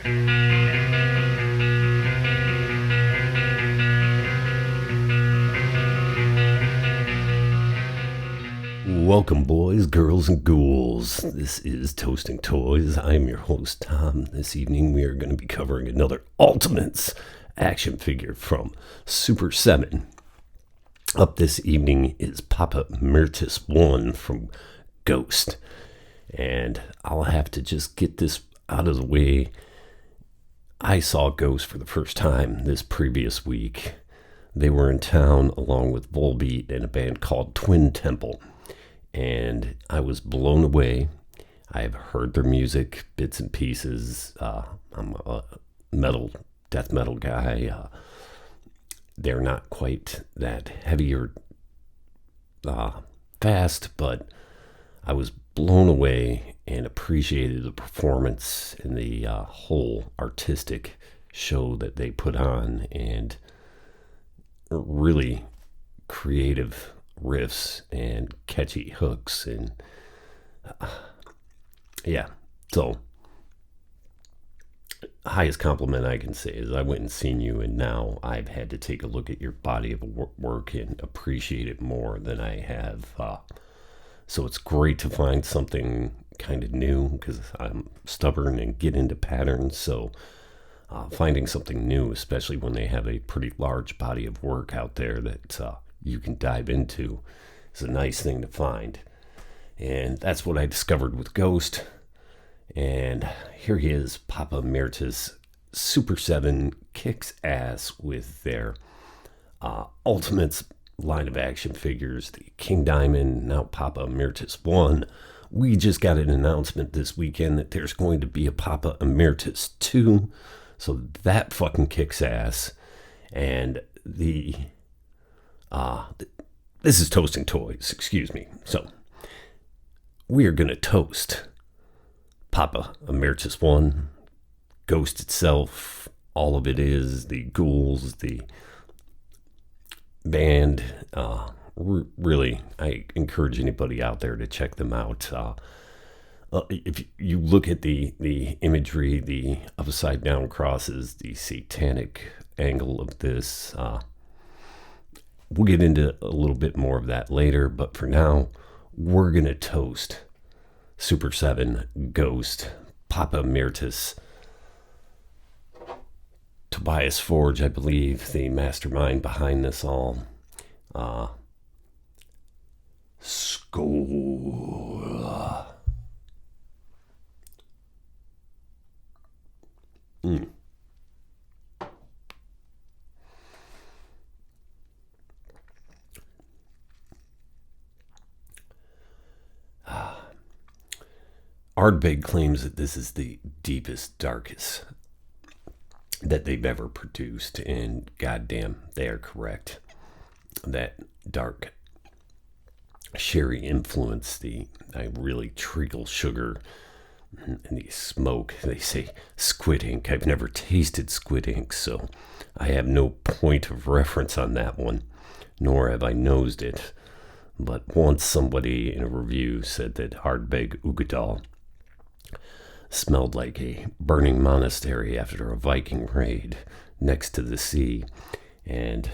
Welcome, boys, girls, and ghouls. This is Toasting Toys. I'm your host, Tom. This evening we are going to be covering another Ultimates action figure from Super7. Up this evening is Papa Emeritus 1 from Ghost. And I'll have to just get this out of the way. I saw Ghost for the first time this previous week. They were in town along with Volbeat and a band called Twin Temple. And I was blown away. I've heard their music, bits and pieces. I'm a death metal guy. They're not quite that heavy or fast, but I was blown away and appreciated the performance and the whole artistic show that they put on, and really creative riffs and catchy hooks, and so highest compliment I can say is I went and seen you, and now I've had to take a look at your body of work and appreciate it more than I have. So it's great to find something kind of new, because I'm stubborn and get into patterns. So finding something new, especially when they have a pretty large body of work out there that you can dive into, is a nice thing to find. And that's what I discovered with Ghost. And here he is, Papa Emeritus. Super7 kicks ass with their Ultimates line of action figures, the King Diamond, now Papa Emeritus 1. We just got an announcement this weekend that there's going to be a Papa Emeritus 2. So that fucking kicks ass. And this is Toasting Toys, excuse me. So we are going to toast Papa Emeritus 1, Ghost itself, all of it is, the ghouls, the band. Really, I encourage anybody out there to check them out. If you look at the imagery, the upside down crosses, the satanic angle of this, we'll get into a little bit more of that later, but for now, we're going to toast Super7, Ghost, Papa Emeritus, Tobias Forge, I believe, the mastermind behind this all. Skull. Ardbeg claims that this is the deepest, darkest that they've ever produced, and goddamn, they are correct. That dark sherry influence, I really treacle sugar, and the smoke. They say squid ink. I've never tasted squid ink, so I have no point of reference on that one, nor have I nosed it. But once somebody in a review said that Ardbeg Ugadal smelled like a burning monastery after a Viking raid next to the sea. And,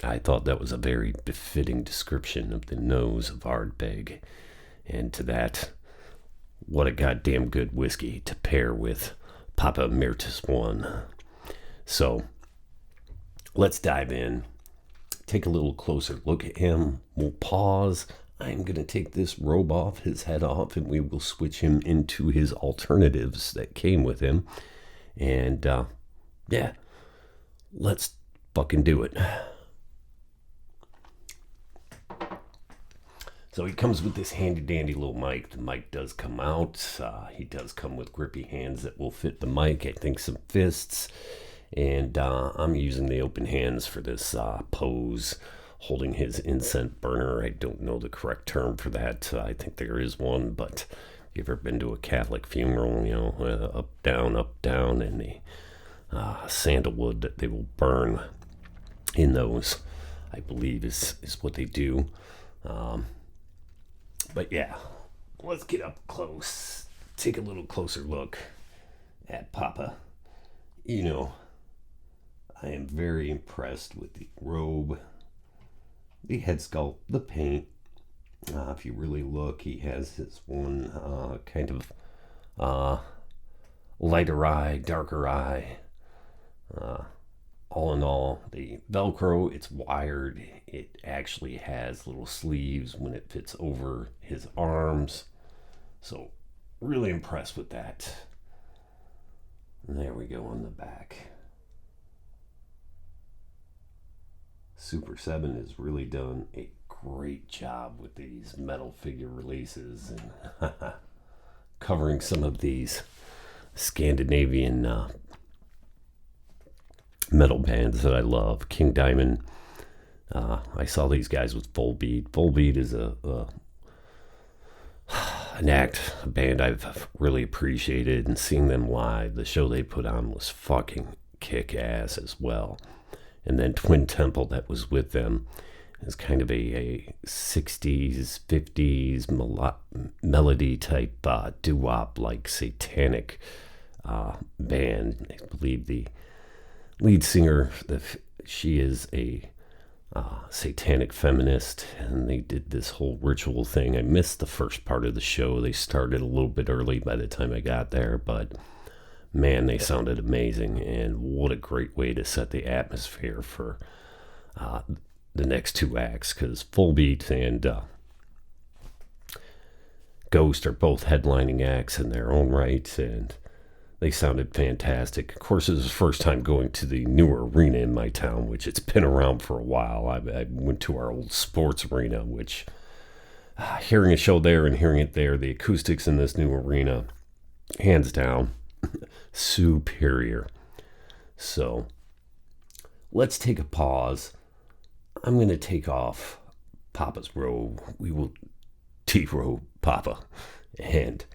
I thought that was a very befitting description of the nose of Ardbeg. And to that, what a goddamn good whiskey to pair with Papa Emeritus 1. So, let's dive in. Take a little closer look at him. We'll pause. I'm going to take this robe off, his head off, and we will switch him into his alternatives that came with him. And, let's fucking do it. So he comes with this handy-dandy little mic. The mic does come out. He does come with grippy hands that will fit the mic. I think some fists. And I'm using the open hands for this pose, holding his incense burner. I don't know the correct term for that. I think there is one, but if you've ever been to a Catholic funeral, up, down, and the sandalwood that they will burn in those, I believe, is what they do. But yeah, let's get up close, take a little closer look. at Papa. You know, I am very impressed with the robe, the head sculpt, the paint. If you really look, he has his one kind of uh, lighter eye, darker eye. Uh, all in all, the Velcro, it's wired. It actually has little sleeves when it fits over his arms. So, really impressed with that. And there we go on the back. Super7 has really done a great job with these metal figure releases and covering some of these Scandinavian metal bands that I love. King Diamond. I saw these guys with Full Beat. Full Beat is an act, a band I've really appreciated, and seeing them live, the show they put on was fucking kick ass as well. And then Twin Temple, that was with them, is kind of a 60s, 50s melody type doo-wop, like satanic band. I believe the lead singer, she is a satanic feminist, and they did this whole ritual thing. I missed the first part of the show. They started a little bit early by the time I got there, but man, they sounded amazing, and what a great way to set the atmosphere for the next two acts, because Full Beat and Ghost are both headlining acts in their own right, and they sounded fantastic. Of course, it was the first time going to the newer arena in my town, which it's been around for a while. I went to our old sports arena, which hearing a show there and hearing it there, the acoustics in this new arena, hands down, superior. So let's take a pause. I'm going to take off Papa's robe. We will de-robe Papa, and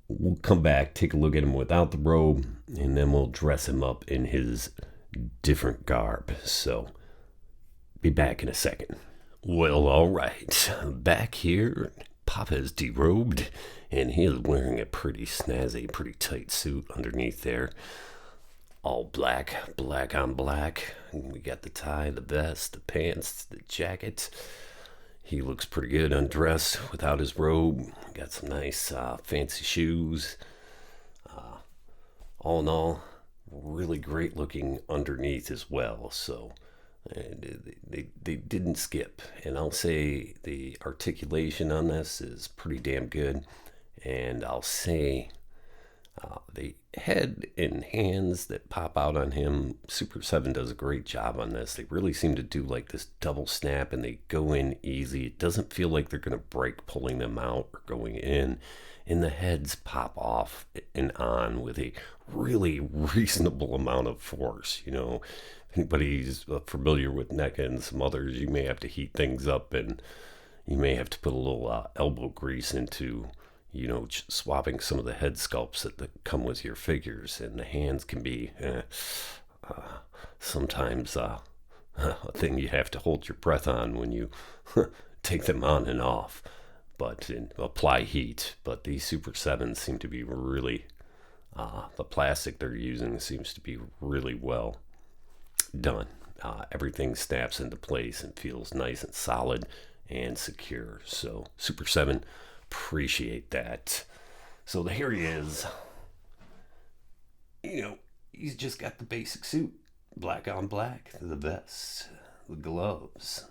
we'll come back, take a look at him without the robe, and then we'll dress him up in his different garb. So, be back in a second. Well, all right. Back here, Papa is derobed, and he is wearing a pretty snazzy, pretty tight suit underneath there. All black, black on black. We got the tie, the vest, the pants, the jacket. He looks pretty good undressed without his robe. Got some nice fancy shoes. All in all, really great looking underneath as well. So they didn't skip. And I'll say the articulation on this is pretty damn good. And I'll say the head and hands that pop out on him, Super7 does a great job on this. They really seem to do like this double snap, and they go in easy. It doesn't feel like they're going to break pulling them out or going in. And the heads pop off and on with a really reasonable amount of force. You know, if anybody's familiar with NECA and some others, you may have to heat things up, and you may have to put a little elbow grease into, you know, swapping some of the head sculpts that come with your figures, and the hands can be sometimes a thing you have to hold your breath on when you take them on and off, but apply heat. But these Super7s seem to be really, the plastic they're using seems to be really well done. Everything snaps into place and feels nice and solid and secure. So Super7, appreciate that. So here he is. You know, he's just got the basic suit, black on black, the vest, the gloves.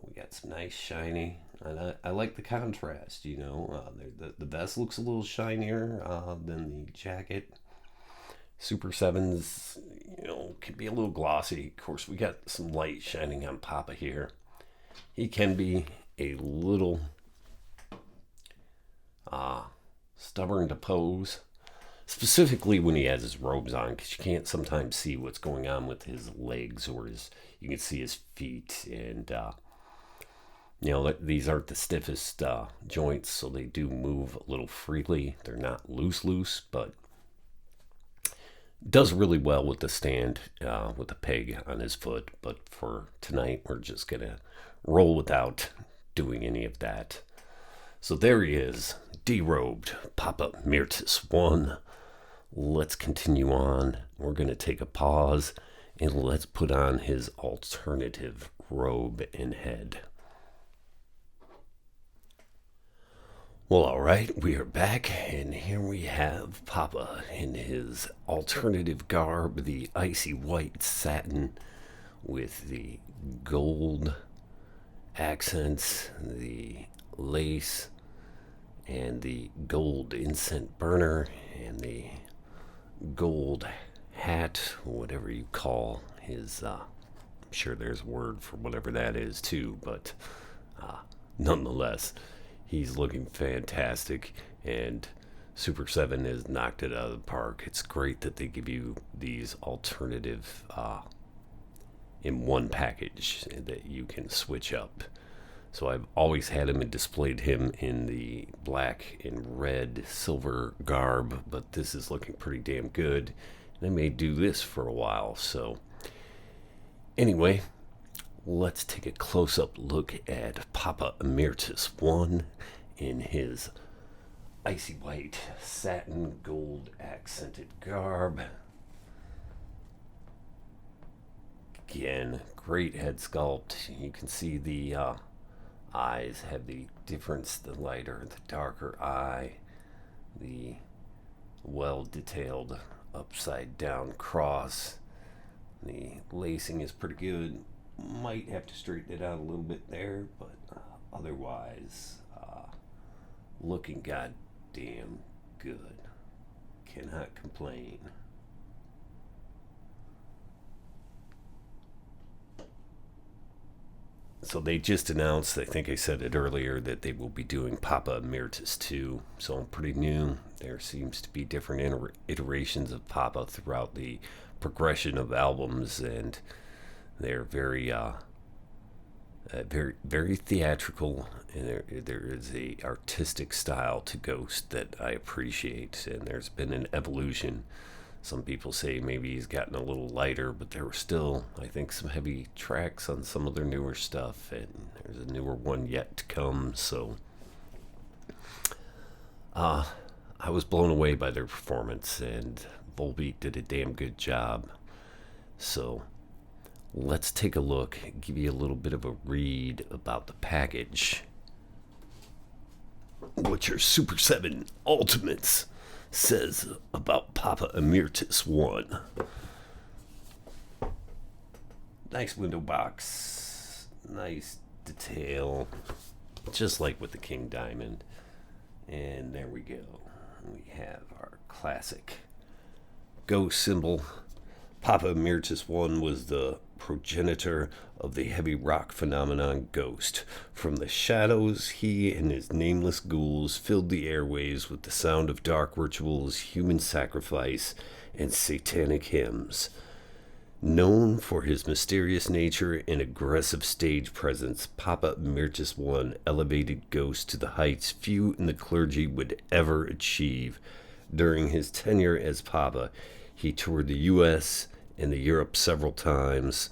We got some nice shiny, and I like the contrast. You know, the vest looks a little shinier than the jacket. Super7's, you know, can be a little glossy. Of course, we got some light shining on Papa here. He can be a little stubborn to pose, specifically when he has his robes on, because you can't sometimes see what's going on with his legs, or you can see his feet, and you know, these aren't the stiffest joints, so they do move a little freely. They're not loose, but does really well with the stand, with the peg on his foot. But for tonight, we're just gonna roll without doing any of that. So there he is, derobed Papa Emeritus 1. Let's continue on. We're going to take a pause and let's put on his alternative robe and head. Well, all right, we are back, and here we have Papa in his alternative garb, the icy white satin with the gold accents, the lace, and the gold incense burner, and the gold hat, whatever you call his, I'm sure there's a word for whatever that is too, but nonetheless, he's looking fantastic, and Super7 has knocked it out of the park. It's great that they give you these alternative in one package that you can switch up. So I've always had him and displayed him in the black and red silver garb, but this is looking pretty damn good. And I may do this for a while. So anyway, let's take a close-up look at Papa Emeritus 1 in his icy white satin gold accented garb. Again, great head sculpt. You can see the eyes have the difference, the lighter, the darker eye, the well-detailed upside-down cross. The lacing is pretty good. Might have to straighten it out a little bit there, but otherwise, looking goddamn good. Cannot complain. So they just announced, I think I said it earlier, that they will be doing Papa Emeritus 2. So I'm pretty new. There seems to be different iterations of Papa throughout the progression of albums, and they're very very theatrical, and there is a artistic style to Ghost that I appreciate, and there's been an evolution. Some people say maybe he's gotten a little lighter, but there were still, I think, some heavy tracks on some of their newer stuff, and there's a newer one yet to come. So I was blown away by their performance, and Volbeat did a damn good job. So let's take a look, give you a little bit of a read about the package. What your Super7 Ultimates says about Papa Emeritus 1. Nice window box, nice detail, just like with the King Diamond. And there we go. We have our classic Ghost symbol. Papa Emeritus 1 was the progenitor of the heavy rock phenomenon Ghost. From the shadows, he and his nameless ghouls filled the airwaves with the sound of dark rituals, human sacrifice, and satanic hymns. Known for his mysterious nature and aggressive stage presence, Papa Emeritus 1 elevated Ghost to the heights few in the clergy would ever achieve. During his tenure as Papa, he toured the U.S. and Europe several times,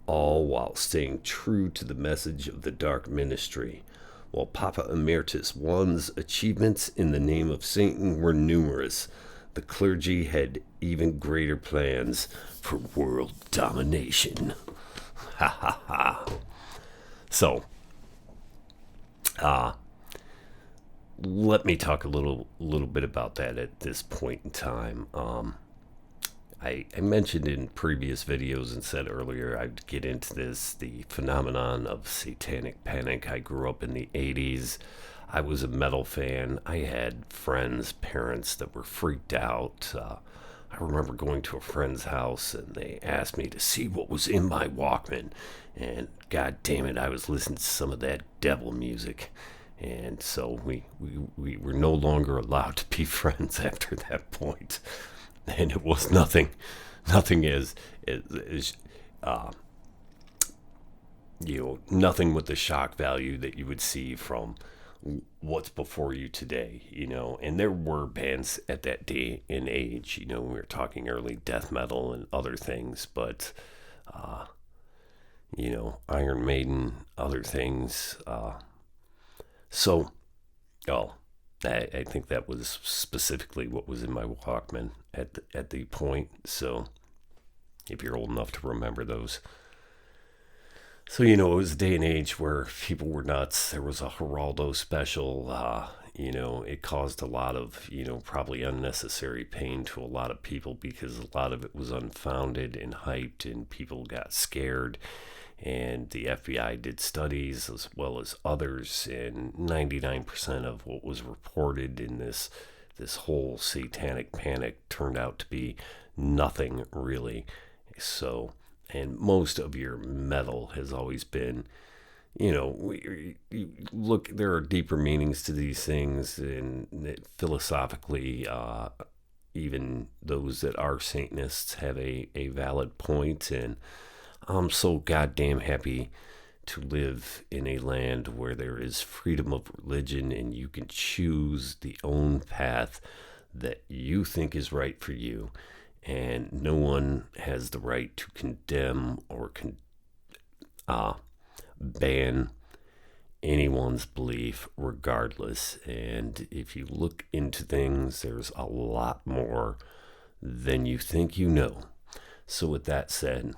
all while staying true to the message of the Dark Ministry. While Papa Emeritus 1's achievements in the name of Satan were numerous, the clergy had even greater plans for world domination. Ha ha ha. So, let me talk a little bit about that at this point in time. I mentioned in previous videos and said earlier I'd get into this, the phenomenon of satanic panic. I grew up in the 80s. I was a metal fan. I had friends, parents that were freaked out. I remember going to a friend's house and they asked me to see what was in my Walkman. And god damn it, I was listening to some of that devil music. And so we were no longer allowed to be friends after that point. And it was nothing as nothing with the shock value that you would see from what's before you today, and there were bands at that day and age, we were talking early death metal and other things, but Iron Maiden, other things, I think that was specifically what was in my Walkman at the point. So if you're old enough to remember those. So, it was a day and age where people were nuts. There was a Geraldo special. It caused a lot of, probably unnecessary pain to a lot of people because a lot of it was unfounded and hyped, and people got scared. And the FBI did studies as well as others, and 99% of what was reported in this whole satanic panic turned out to be nothing really. So, and most of your metal has always been, look, there are deeper meanings to these things, and philosophically, even those that are Satanists have a valid point. And I'm so goddamn happy to live in a land where there is freedom of religion and you can choose the own path that you think is right for you. And no one has the right to condemn or ban anyone's belief regardless. And if you look into things, there's a lot more than you think you know. So with that said,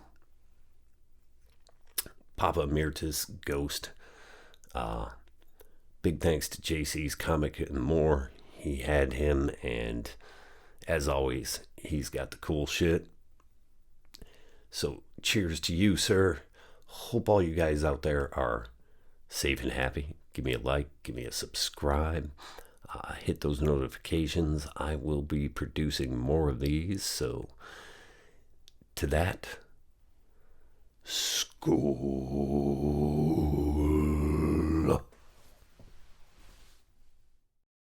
Papa Emeritus Ghost, big thanks to JC's Comic and More. He had him, and as always, he's got the cool shit. So cheers to you, sir. Hope all you guys out there are safe and happy. Give me a like, give me a subscribe, hit those notifications. I will be producing more of these. So to that, school.